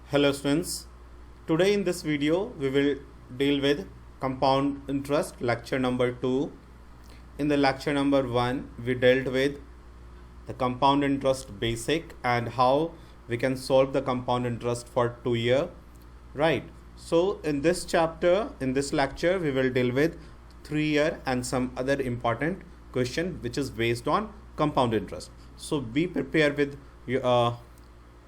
Hello students, today in this video we will deal with compound interest lecture number 2. In the lecture number 1 we dealt with the compound interest basic and how we can solve the compound interest for 2 year, right? So in this chapter, in this lecture we will deal with 3 year and some other important question which is based on compound interest. So be prepared with your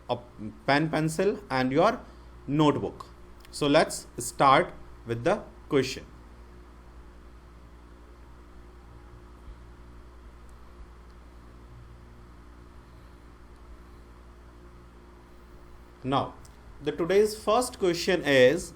a pen pencil and your notebook. So let's start with the question. Now the today's first question is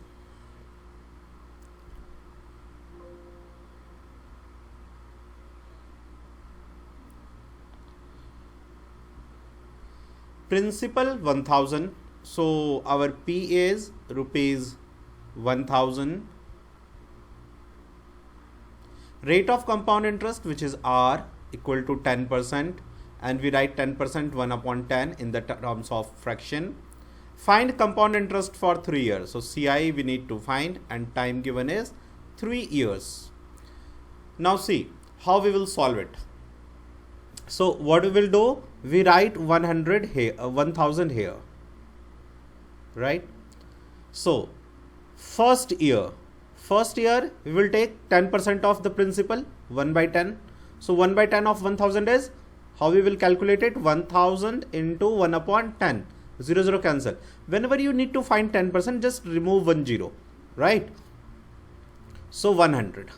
principal 1000. So our P is rupees 1000. Rate of compound interest, which is R, equal to 10%, and we write 10% 1 upon 10 in the terms of fraction. Find compound interest for 3 years. So CI we need to find and time given is 3 years. Now see how we will solve it. So what we will do, we write 100 here, 1000 here, right? So first year we will take 10% of the principal, 1 by 10. So 1 by 10 of 1000 is, how we will calculate it, 1000 into 1 upon 10, 0 0 cancel. Whenever you need to find 10%, just remove 1 0, right? So 100.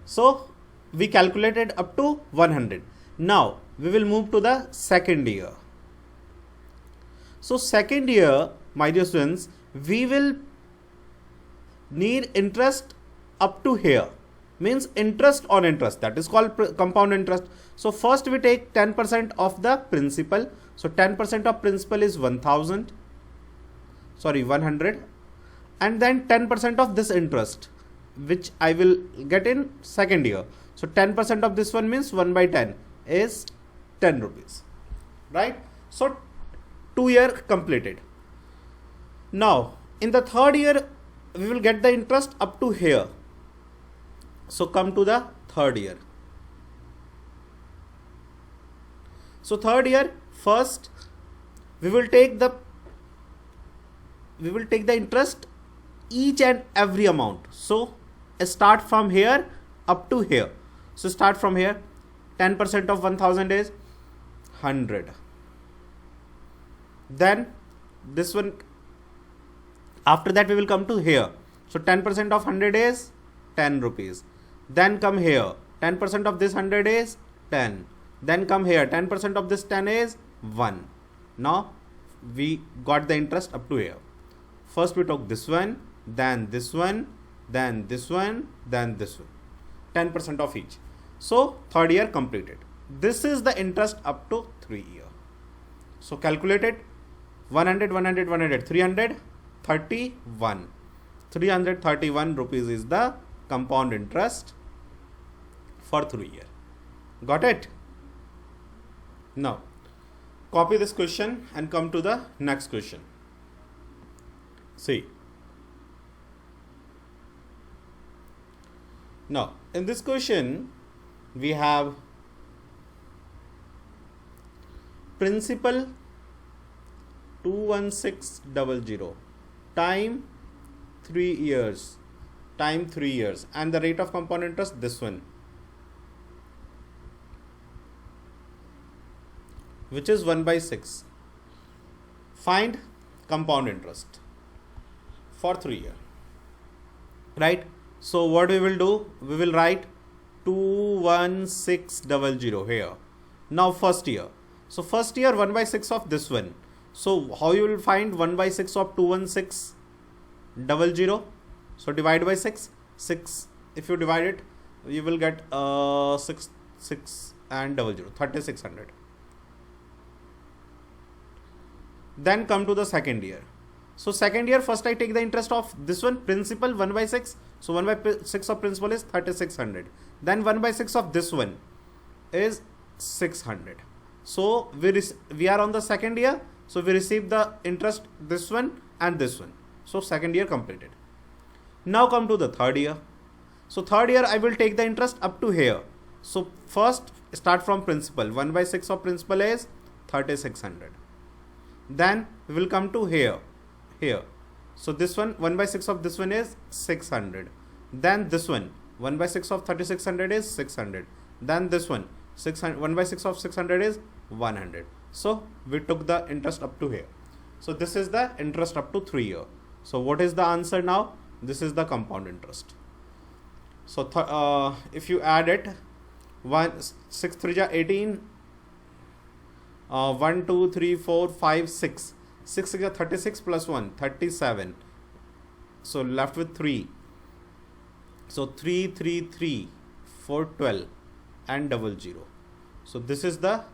So we calculated up to 100. Now we will move to the second year. So second year, my dear students, we will need interest up to here, means interest on interest, that is called compound interest. So first we take 10% of the principal. So 10% of principal is 100, and then 10% of this interest, which I will get in second year. So 10% of this one means 1 by 10 is 10 rupees, right? So 2 year completed. Now in the third year we will get the interest up to here. So come to the third year. So third year, first we will take the interest each and every amount. So start from here up to here. So start from here, 10% of 1000 is 100. Then this one, after that we will come to here. So 10% of 100 is 10 rupees. Then come here, 10% of this 100 is 10. Then come here, 10% of this 10 is 1. Now we got the interest up to here. First we took this one, then this one, then this one, then this one. 10% of each. So third year completed. This is the interest up to 3 year. So calculate it. 100, 100, 100, 331. 331 rupees is the compound interest for 3 year. Got it? Now copy this question and come to the next question. See. Now in this question we have principal 21600, time 3 years, and the rate of compound interest this one, which is 1 by 6. Find compound interest for 3 year, right? So what we will do, we will write 21600 here. Now first year. So first year 1 by 6 of this one. So how you will find 1 by 6 of 21600? So divide by 6. If you divide it, you will get 6 and 00, 3600. Then come to the second year. So second year, first I take the interest of this one, principal 1 by 6. So 1 by 6 of principal is 3600. Then 1 by 6 of this one is 600. So we are on the second year. So we receive the interest, this one and this one. So second year completed. Now come to the third year. So third year I will take the interest up to here. So first start from principal. 1 by 6 of principal is 3600. Then we will come to here. So this one, 1 by 6 of this one is 600. Then this one, 1 by 6 of 3600 is 600. Then this one, 1 by 6 of 600 is 100. So we took the interest up to here. So this is the interest up to 3 year. So what is the answer now? This is the compound interest. So if you add it, 6 3 ja 18, 1 2 3 4 5 6, 6 is 36 plus 1 37. So left with 3. So 3 3 3 4 12 and 00. So this is the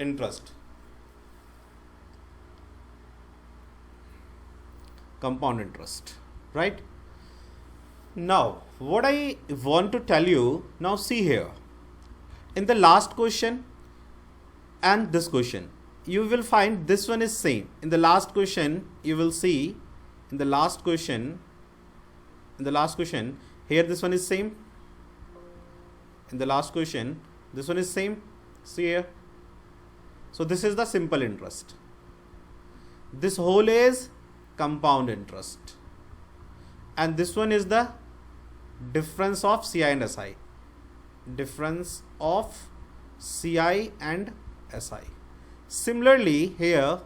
interest, compound interest, right? Now what I want to tell you, now see here, in the last question and this question, you will find this one is same. In the last question you will see, in the last question here this one is same. In the last question this one is same. See here. So this is the simple interest. This whole is compound interest. And this one is the difference of CI and SI. Difference of CI and SI. Similarly here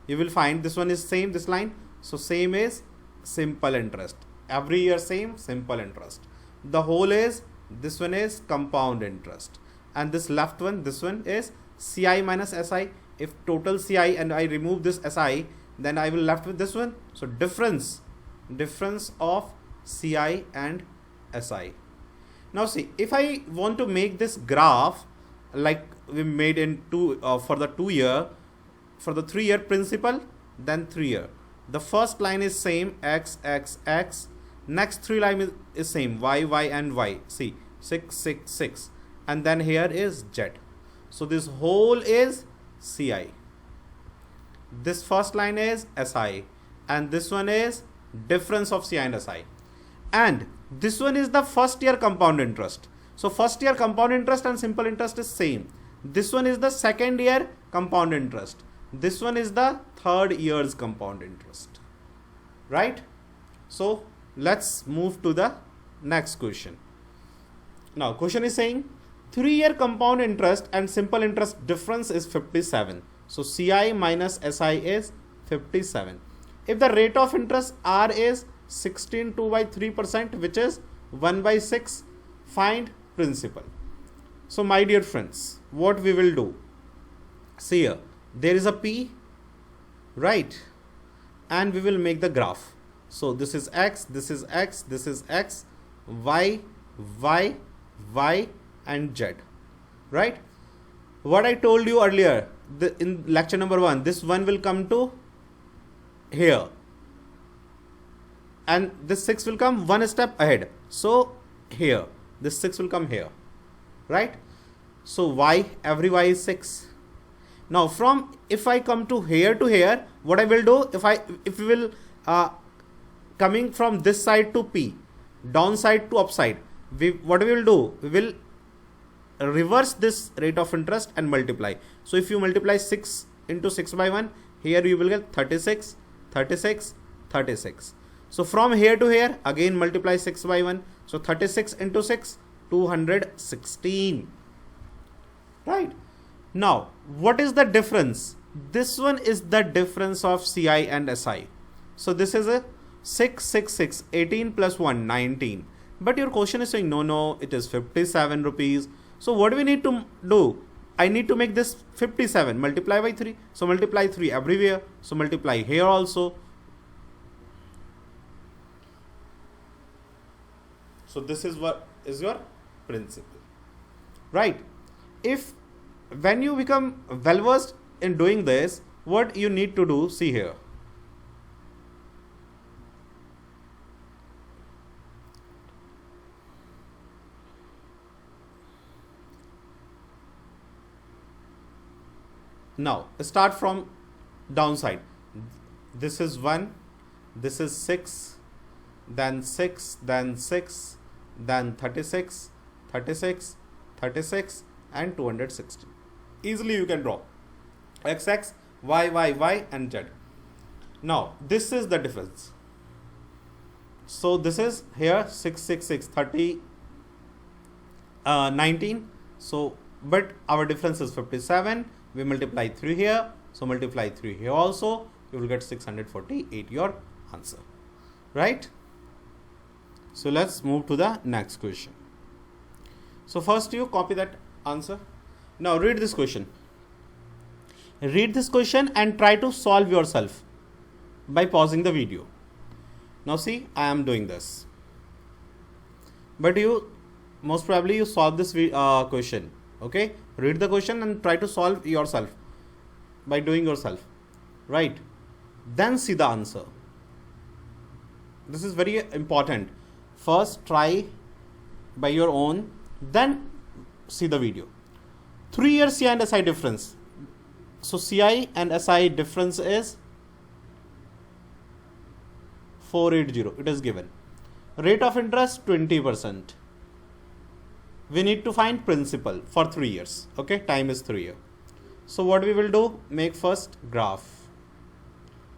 you will find this one is same, this line. So same is simple interest. Every year same, simple interest. The whole is, this one is compound interest. And this left one, this one is CI minus SI. If total CI and I remove this SI, then I will left with this one. So difference of CI and SI. Now see, if I want to make this graph like we made in for the 2 year, for the 3 year principal, then 3 year, the first line is same, x x x. Next 3 line is same, y y and y. See, 6 6 6, and then here is z. So this whole is CI. This first line is SI, and this one is difference of CI and SI. And this one is the first year compound interest. So first year compound interest and simple interest is same. This one is the second year compound interest. This one is the third year's compound interest. Right? So let's move to the next question. Now question is saying 3-year compound interest and simple interest difference is 57. So CI minus SI is 57. If the rate of interest R is 16.2 by 3%, which is 1 by 6, find principal. So my dear friends, what we will do, see here, there is a P, right? And we will make the graph. So this is X, this is X, this is X, Y, Y, Y and Z, right? What I told you earlier in lecture number 1, this one will come to here and this 6 will come one step ahead. So here, this 6 will come here, right? So Y, every Y is 6. Now from, if I come to here, what I will do, if we will coming from this side to P, downside to upside, what we will do, we will reverse this rate of interest and multiply. So if you multiply 6 into 6 by 1, here you will get 36, 36, 36. So from here to here, again multiply 6 by 1. So 36 into 6, 216. Right? Now, what is the difference? This one is the difference of CI and SI. So this is a 6, 6, 6, 18 plus 1, 19. But your question is saying, no, it is 57 rupees. So what do we need to do? I need to make this 57, multiply by 3. So multiply 3 everywhere. So multiply here also. So this is what is your principle, right? When you become well versed in doing this, what you need to do, see here. Now start from downside. This is 1, this is 6, then 6, then 6, then 36, 36, 36 and 260. Easily you can draw XX, Y and Z. Now this is the difference. So this is here 6, 6, 6, 30, 19. So but our difference is 57. We multiply 3 here, so multiply 3 here also, you will get 648, your answer, right? So let's move to the next question. So first you copy that answer. Now read this question. Read this question and try to solve yourself by pausing the video. Now see, I am doing this, but you most probably you solve this question. Okay, read the question and try to solve yourself by doing yourself, right? Then see the answer. This is very important. First try by your own, then see the video. 3 year CI and SI difference. So CI and SI difference is 480. It is given. Rate of interest 20%. We need to find principal for 3 years. Okay, time is 3 years. So what we will do, make first graph.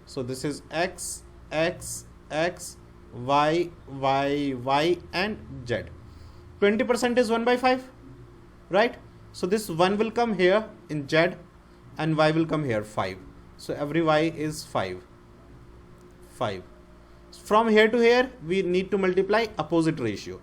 So this is X, X, X, Y, Y, Y and Z. 20% is 1 by 5, right? So this 1 will come here in Z and Y will come here 5. So every Y is 5. 5. From here to here, we need to multiply opposite ratio.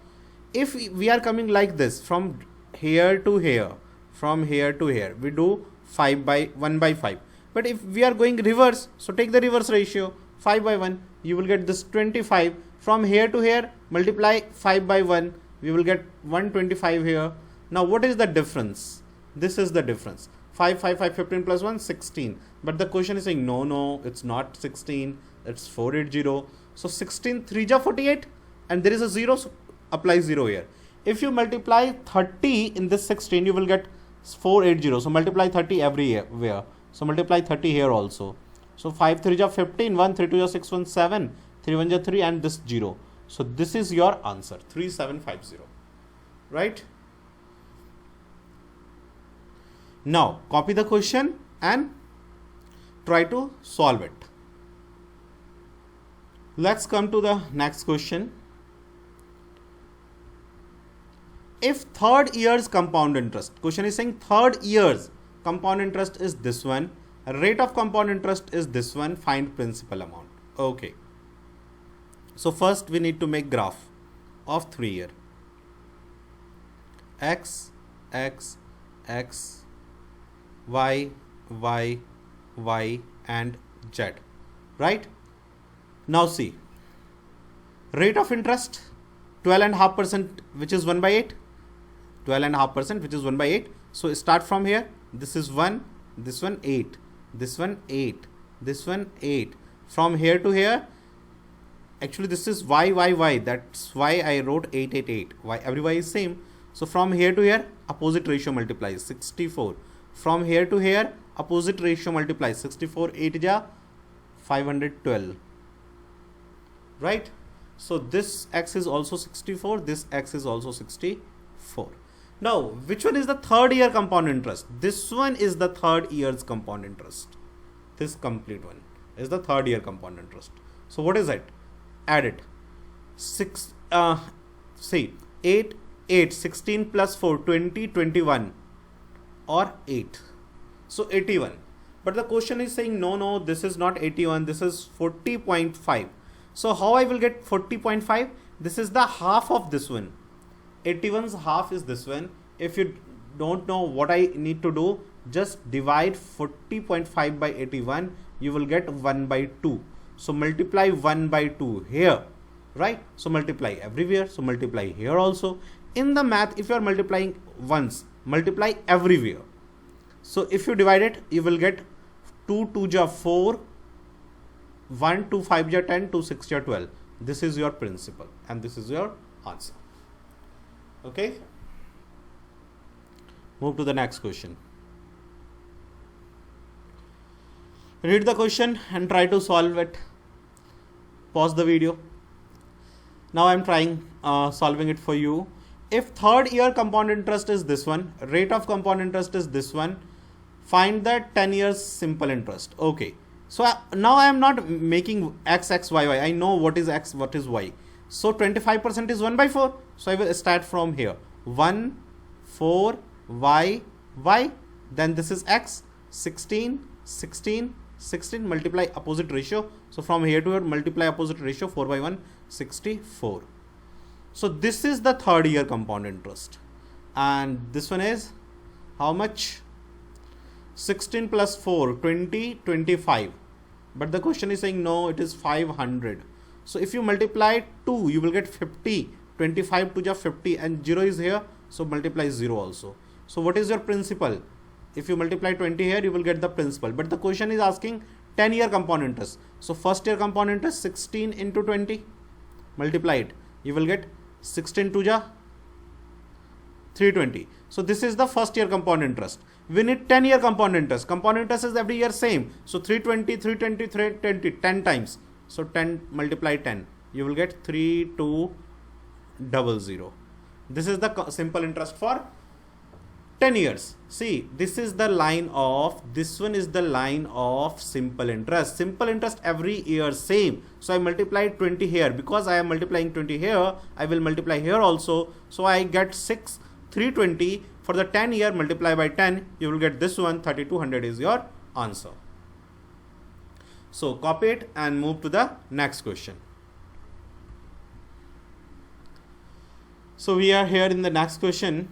If we are coming like this, from here to here, from here to here, we do 5 by 1 by 5. But if we are going reverse, so take the reverse ratio, 5 by 1, you will get this 25. From here to here, multiply 5 by 1, we will get 125 here. Now what is the difference? This is the difference. 5, 5, 5, 15 plus 1, 16. But the question is saying, no, it's not 16, it's 480. So 16, 3 ja 48 and there is a 0, so apply 0 here. If you multiply 30 in this 16, you will get 480. So multiply 30 everywhere. So multiply 30 here also. So 5 3 ja 15, 1 3 2 ja 6 1 7, 3 1 ja 3 and this 0. So this is your answer, 3750. Right? Now copy the question and try to solve it. Let's come to the next question. If third year's compound interest, question is saying third year's compound interest is this one, rate of compound interest is this one, find principal amount. Okay. So first we need to make graph of 3 year. X, X, X, Y, Y, Y and Z, right? Now see, rate of interest 12.5%, which is 1 by 8. 12.5%, which is 1 by 8. So start from here. This is 1, this one 8, this one 8, this one 8. From here to here, actually this is Y, Y, Y. That's why I wrote 8, 8, 8. Why every Y is same. So from here to here, opposite ratio multiplies 64. From here to here, opposite ratio multiplies 64. 8 ja 512. Right? So this X is also 64. This X is also 64. Now, which one is the third year compound interest? This one is the third year's compound interest. This complete one is the third year compound interest. So what is it? Add it. 8, 8, 16 plus 4, 20, 21 or 8. So 81. But the question is saying, no, this is not 81. This is 40.5. So how I will get 40.5? This is the half of this one. 81's half is this one. If you don't know what I need to do, just divide 40.5 by 81. You will get 1 by 2. So multiply 1 by 2 here, right? So multiply everywhere. So multiply here also. In the math, if you are multiplying once, multiply everywhere. So if you divide it, you will get 2 2 ja 4, 1 2 5 ja 10, 2 6 ja 12. This is your principal and this is your answer. Okay. Move to the next question. Read the question and try to solve it. Pause the video. Now I'm trying solving it for you. If third year compound interest is this one, rate of compound interest is this one, find the 10 years simple interest. Okay. So now I am not making x, y, y. I know what is x, what is y. So 25% is 1 by 4. So I will start from here. 1, 4, y, y. Then this is x, 16, 16, 16, multiply opposite ratio. So from here to here, multiply opposite ratio, 4 by 1, 64. So this is the third year compound interest. And this one is how much? 16 plus 4, 20, 25. But the question is saying no, it is 500. So if you multiply 2, you will get 50. 25 to the 50 and 0 is here. So multiply 0 also. So what is your principal? If you multiply 20 here, you will get the principal. But the question is asking 10 year compound interest. So first year compound interest 16 into 20. Multiply it. You will get 16 to the 320. So this is the first year compound interest. We need 10 year compound interest. Compound interest is every year same. So 320, 320, 320, 10 times. So 10 multiply 10. You will get 3200. This is the simple interest for 10 years. See, this is the line of, this one is the line of simple interest. Simple interest every year same. So I multiply 20 here. Because I am multiplying 20 here, I will multiply here also. So I get 320 for the 10 year, multiply by 10. You will get this one, 3200 is your answer. So copy it and move to the next question. So we are here in the next question.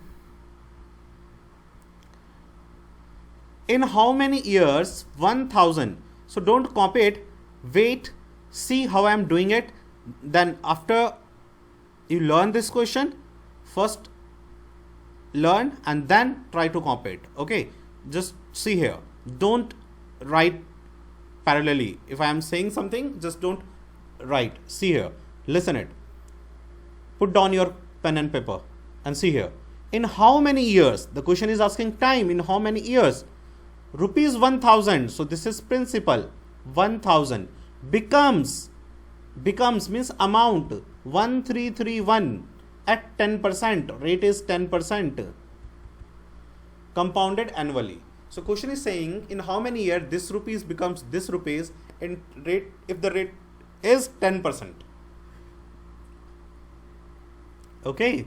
In how many years 1000? So don't copy it. Wait, see how I am doing it. Then after you learn this question, first learn and then try to copy it. Okay, just see here. Don't write parallelly. If I am saying something, just don't write. See here. Listen it. Put down your pen and paper and see here. In how many years? The question is asking time. In how many years? Rupees 1000. So this is principal. 1000 becomes means amount 1331 at 10%. Rate is 10%. Compounded annually. So question is saying in how many years this rupees becomes this rupees in rate if the rate is 10%. Okay.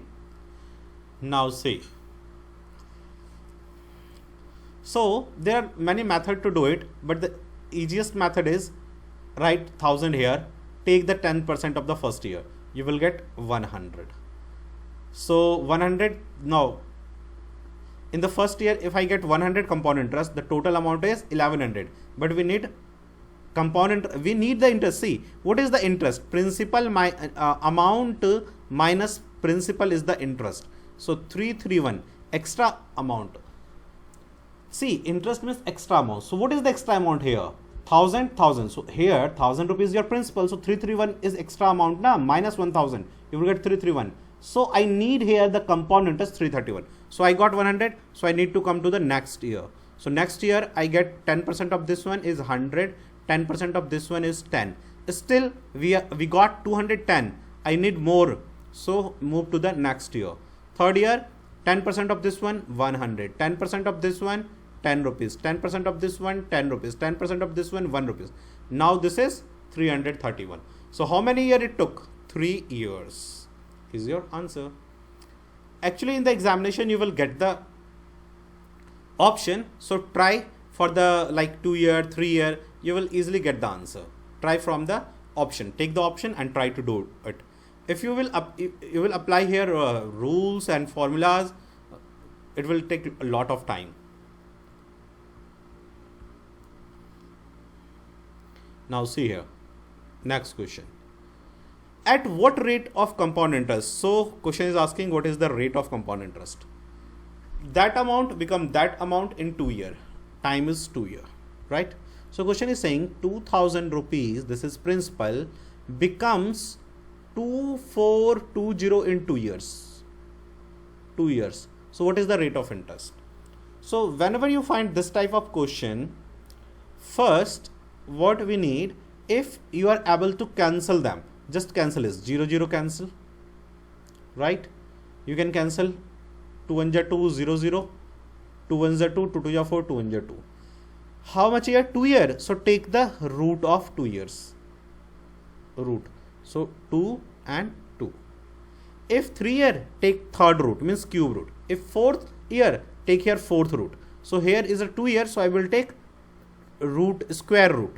Now see. So there are many methods to do it, but the easiest method is write 1000 here, take the 10% of the first year, you will get 100. So 100 now in the first year, if I get 100 compound interest, the total amount is 1100. But we need we need the interest. See, what is the interest? Principal amount minus principal is the interest. So 331 extra amount. See, interest means extra amount. So what is the extra amount here? 1000. So here 1000 rupees your principal. So 331 is extra amount now, minus 1000. You will get 331. So I need here the compound interest 331. So I got 100. So I need to come to the next year. So next year I get 10% of this one is 100. 10% of this one is 10. Still we got 210. I need more. So move to the next year. Third year 10% of this one 100. 10% of this one 10 rupees. 10% of this one 10 rupees. 10% of this one 1 rupees. Now this is 331. So how many years it took? 3 years is your answer. Actually in the examination you will get the option. So try for the like 2 year, 3 year, you will easily get the answer. Try from the option. Take the option and try to do it. If you will apply here rules and formulas, it will take a lot of time. Now see here, next question. At what rate of compound interest? So question is asking what is the rate of compound interest. That amount become that amount in 2 years. Time is 2 years, right? So question is saying 2000 rupees, this is principal, becomes 2420 in 2 years. 2 years. So what is the rate of interest? So whenever you find this type of question, first what we need, if you are able to cancel them, just cancel is 0 0 cancel, right? You can cancel 2 1 2 0 0, 2 1 2, 2 2 4, 2 1 2. How much year? 2 year. So take the root of 2 years. Root. So 2 and 2. If 3 year, take third root, means cube root. If 4th year, take here 4th root. So here is a 2 year, so I will take root, square root.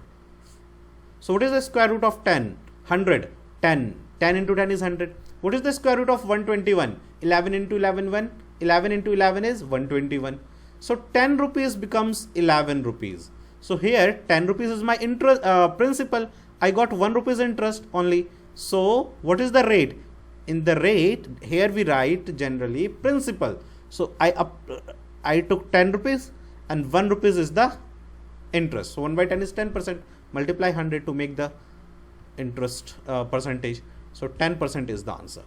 So what is the square root of 10? 100. 10. 10 into 10 is 100. What is the square root of 121? 11 into 11, 1. 11 into 11 is 121. So 10 rupees becomes 11 rupees. So here 10 rupees is my interest principal. I got 1 rupees interest only. So what is the rate? In the rate, here we write generally principal. So I took 10 rupees and 1 rupees is the interest. So 1 by 10 is 10%. Multiply 100 to make the interest percentage. So 10% is the answer.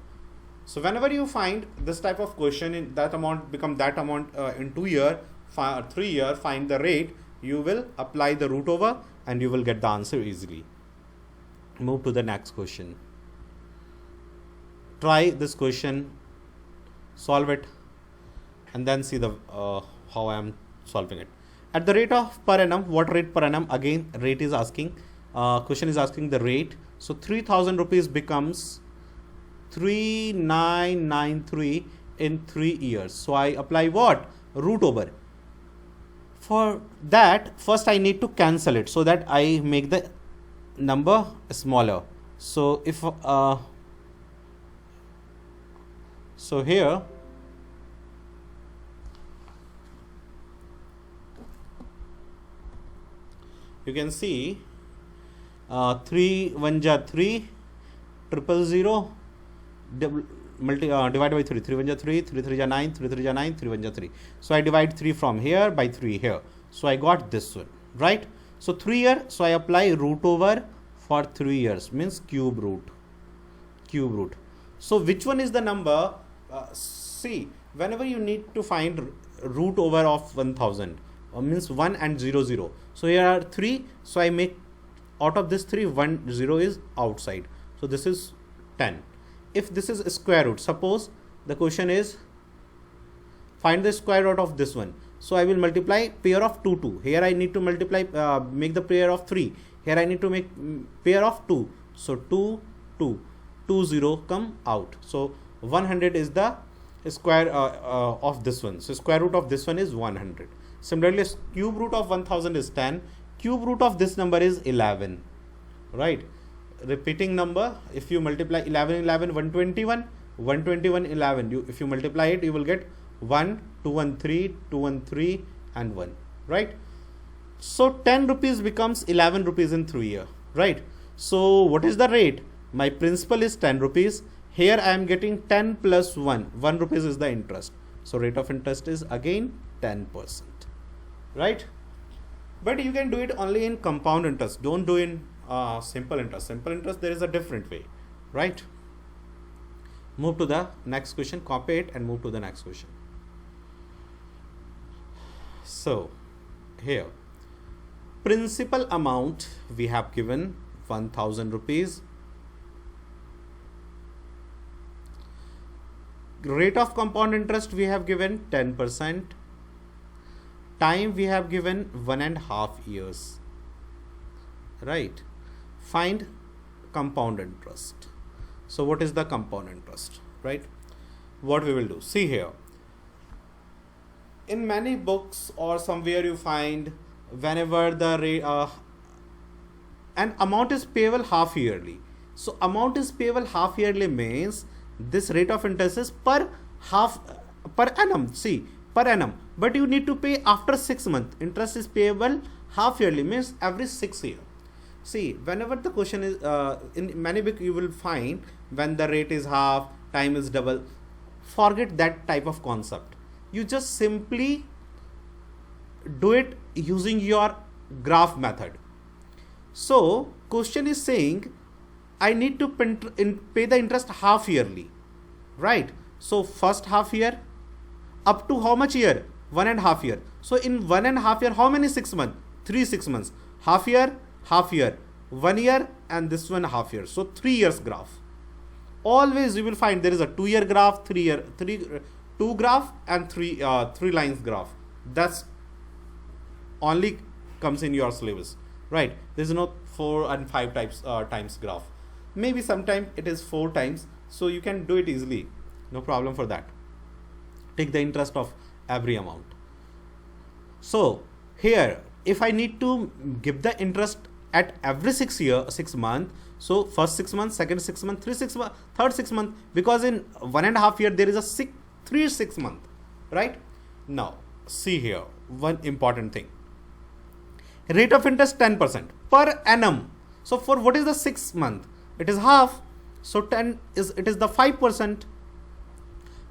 So whenever you find this type of question, in that amount become that amount in 2 year, 3 year, find the rate, you will apply the root over and you will get the answer easily. Move to the next question. Try this question, solve it, and then see the how I am solving it. At the rate of per annum, what rate per annum? Again, rate is asking. Question is asking the rate. So 3,000 rupees becomes 3993 in 3 years. So I apply what? Root over. For that, first I need to cancel it so that I make the number smaller. So if so here you can see 3 1 ja 3 000 divided by 3. 3 1 ja 3, 3 3 ja 9, 3 3 ja 9, 3 1 ja 3. So I divide 3 from here by 3 here. So I got this one, right? So 3 year, so I apply root over for 3 years, means cube root. Cube root. So which one is the number? See, whenever you need to find root over of 1000, means 1 and 0 0. So here are 3. So I make out of this 3, 1 0 is outside. So this is 10. If this is a square root, suppose the question is find the square root of this one. So I will multiply pair of 2 2. Here I need to multiply make the pair of 3. Here I need to make pair of 2. So 2 2 2 0 come out. So 100 is the square of this one. So square root of this one is 100. Similarly, cube root of 1000 is 10. Cube root of this number is 11. Right? Repeating number. If you multiply 11 11 121, 121 11. If you multiply it, you will get 1 213 213 and 1. Right? So 10 rupees becomes 11 rupees in 3 years. Right? So what is the rate? My principal is 10 rupees. Here I am getting 10 plus 1. 1 rupees is the interest. So rate of interest is again 10%. Right? But you can do it only in compound interest. Don't do in simple interest. Simple interest, there is a different way. Right? Move to the next question. Copy it and move to the next question. So here, principal amount we have given 1000 rupees. Rate of compound interest we have given 10%. Time we have given 1.5 years. Right? Find compound interest. So what is the compound interest? Right? What we will do? See here. In many books or somewhere you find whenever the rate an amount is payable half yearly. So amount is payable half yearly means this rate of interest is per annum. See, per annum. But you need to pay after 6 months. Interest is payable half yearly means every 6 years. See, whenever the question is in many books you will find when the rate is half, time is double. Forget that type of concept. You just simply do it using your graph method. So question is saying I need to pay the interest half yearly, right? So first half year up to how much year? 1.5 year. So in 1.5 year, how many 6 months? 3 6 months. Half year half year, 1 year, and this one half year. So 3 years graph. Always you will find there is a 2-year graph, 2 graph, and 3 lines graph. That's only comes in your syllabus, right? There is no 4 and 5 times graph. Maybe sometime it is 4 times, so you can do it easily. No problem for that. Take the interest of every amount. So here, if I need to give the interest at every 6 months, so first 6 months, second 6 months, third 6 months, because in 1.5 year there is a 3 6 month, right? Now see here one important thing. Rate of interest 10% per annum. So for what is the 6 month? It is half. So it is the 5%,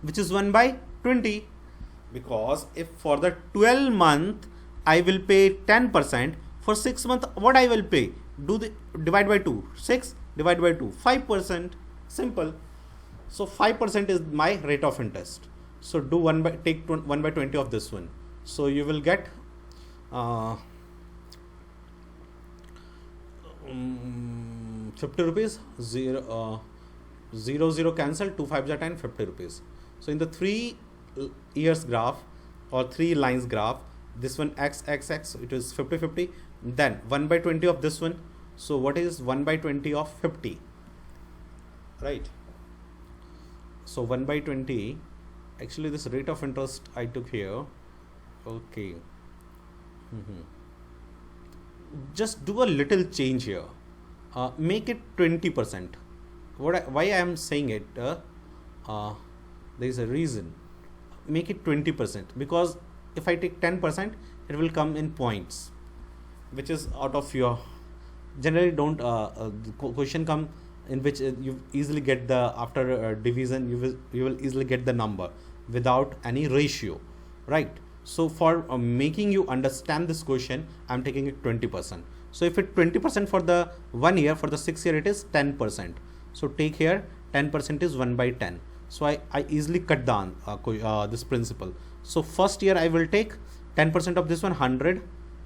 which is 1/20. Because if for the 12 month I will pay 10%, for 6 month what I will pay? Divide by 2. 6 divide by 2. 5%. Simple. So 5% is my rate of interest. So take 1/20 of this one. So you will get 50 rupees. 0 0 cancel. 2 5s are 10. 50 rupees. So in the 3 years graph or 3 lines graph, this one x, it is 50 50. Then 1/20 of this one. So what is 1/20 of 50? Right. So 1/20. Actually, this rate of interest I took here. Okay. Just do a little change here. Make it 20%. Why I am saying it? There is a reason. Make it 20%, because if I take 10%, it will come in points, which is out of your. Generally, don't the question come in which you easily get the after division. You will easily get the number without any ratio, right? So for making you understand this question, I am taking it 20%. So if it 20% for the 1 year, for the 6 year it is 10%. So take here 10% is 1/10. So I easily cut down this principle. So first year I will take 10% of this one 100,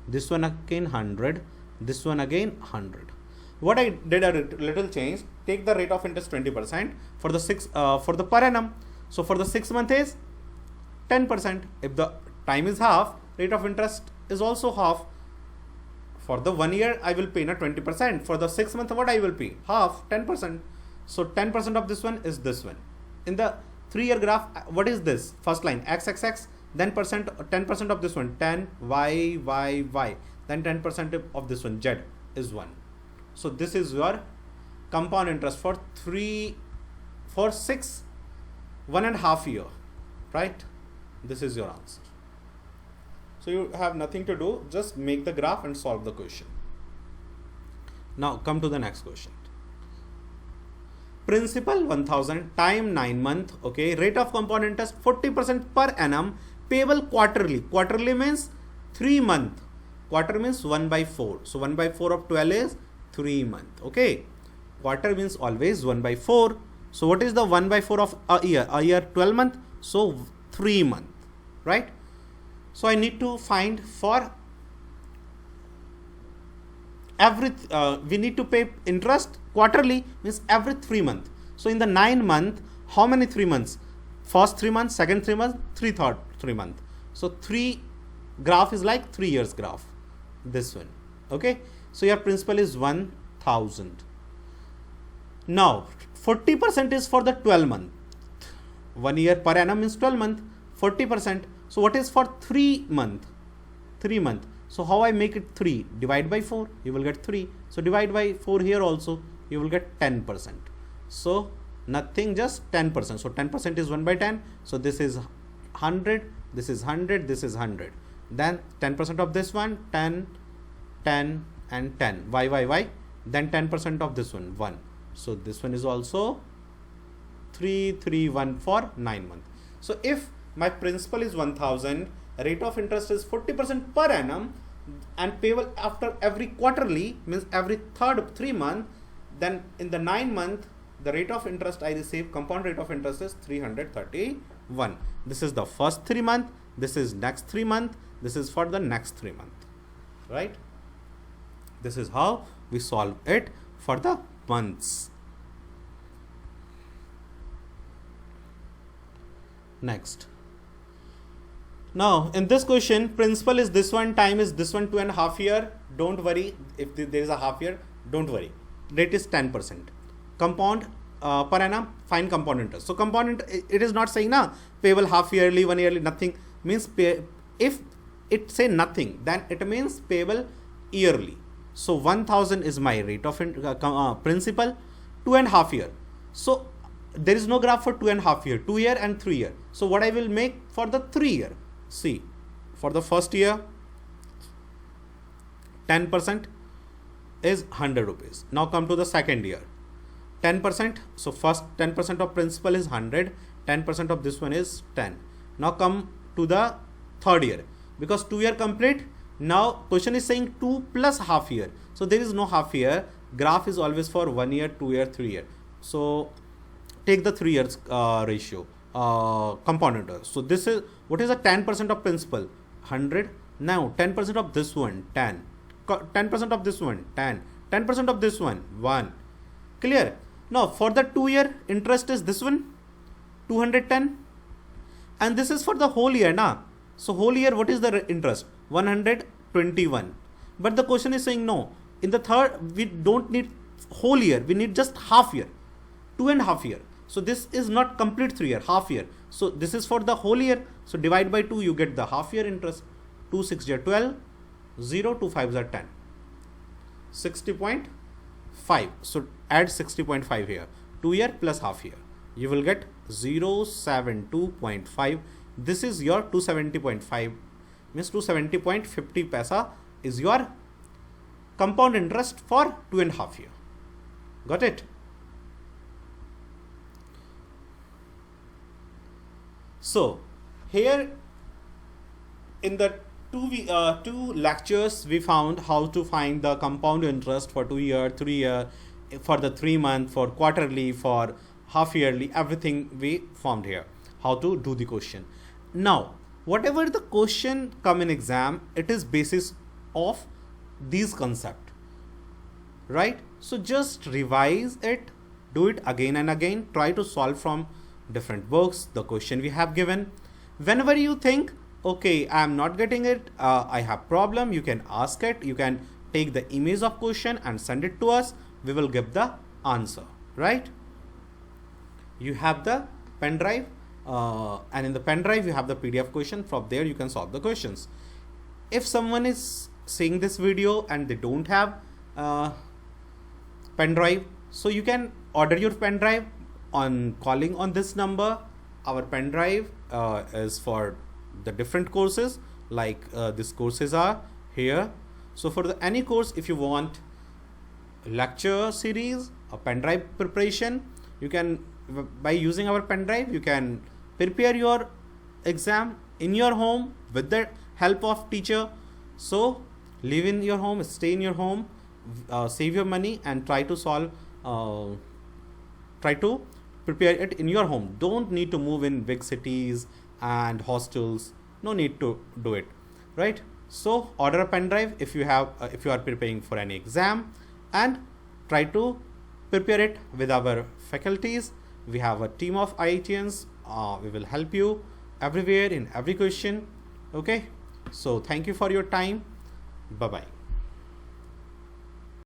this one again 100, this one again 100. What I did a little change. Take the rate of interest 20% for the for the per annum. So for the 6 month is 10%. If the time is half, rate of interest is also half. For the 1 year I will pay 20%. For the 6 month what I will pay? Half, 10%. So 10% of this one is this one. In the 3 year graph, what is this? First line x, then 10% of this one 10, y, then 10% of this one z is 1. So this is your compound interest for 1.5 year, right? This is your answer. So you have nothing to do, just make the graph and solve the question. Now come to the next question. Principal 1000 time 9 month, okay, rate of compound interest 40% per annum, payable quarterly. Quarterly means 3 month. Quarter means 1/4. So 1/4 of 12 is 3 month, okay. Quarter means always 1/4. So what is the 1/4 of a year? A year 12 month, so 3 month, right? So I need to find for every we need to pay interest quarterly, means every 3 months. So in the 9 month, how many 3 months? First 3 months, second 3 months, third 3 month. So 3 graph is like 3 years graph. This one, okay. So your principal is 1000. Now 40% is for the 12 month. 1 year per annum means 12 month. 40%. So what is for 3 month? 3 month. So how I make it 3? Divide by 4. You will get 3. So divide by 4 here also. You will get 10%. So nothing, just 10%. So 10% is 1/10. So this is 100. This is 100. This is 100. Then 10% of this one 10, 10 and 10. Y. Then 10% of this one 1. So this one is also 3, 3, 1 for 9 months. So if my principal is 1000, rate of interest is 40% per annum and payable after every quarterly, means every third 3 month, then in the 9 month the rate of interest I receive, compound rate of interest is 331. This is the first 3 month, this is next 3 month, this is for the next 3 month, right? This is how we solve it for the months. Next. Now in this question, principal is this one, time is this one, 2.5 years. Don't worry if there is a half year, don't worry. Rate is 10%. Compound per annum, find compound interest. So compound, it is not saying na payable half yearly, 1 yearly, nothing. Means if it say nothing, then it means payable yearly. So 1000 is my rate of principal, 2.5 years. So there is no graph for 2.5 years, 2 year and 3 year. So what I will make for the 3 year? See, for the first year, 10% is 100 rupees. Now come to the second year, 10%. So first 10% of principal is 100, 10% of this one is 10. Now come to the third year, because 2 year complete. Now question is saying 2 plus half year. So there is no half year. Graph is always for 1 year, 2 year, 3 year. So take the 3 years ratio. Compound interest. So this is, what is the 10% of principal? 100. Now 10% of this one, 10. 10% of this one, 10. 10% of this one, 1. Clear? Now for the 2 year interest is this one, 210. And this is for the whole year, na? So whole year, what is the interest? 121. But the question is saying no. In the third, we don't need whole year. We need just half year, 2.5 years. So this is not complete 3 year, half year. So this is for the whole year. So divide by 2, you get the half year interest. 2 6 are 12, 0 2 5 are 10. 60.5. So add 60.5 here. 2 year plus half year. You will get 072.5. This is your 270.5. Means 270.50 paisa is your compound interest for 2.5 years. Got it? So here in the two lectures, we found how to find the compound interest for 2 year, 3 year, for the 3 month, for quarterly, for half yearly, everything we found here. How to do the question. Now, whatever the question come in exam, it is basis of these concept, right? So just revise it, do it again and again, try to solve from different books the question we have given. Whenever you think, okay, I am not getting it, I have problem, you can ask it, you can take the image of question and send it to us. We will give the answer, right? You have the pen drive, and in the pen drive you have the PDF question. From there you can solve the questions. If someone is seeing this video and they don't have pen drive, so you can order your pen drive on calling on this number. Our pen drive is for the different courses, like these courses are here. So for any course, if you want lecture series, a pen drive preparation, you can, by using our pen drive, you can prepare your exam in your home with the help of teacher. So live in your home, stay in your home, save your money and try to solve, try to prepare it in your home. Don't need to move in big cities and hostels. No need to do it, right? So order a pen drive if you have, if you are preparing for any exam, and try to prepare it with our faculties. We have a team of IITians. We will help you everywhere in every question. Okay. So thank you for your time. Bye bye.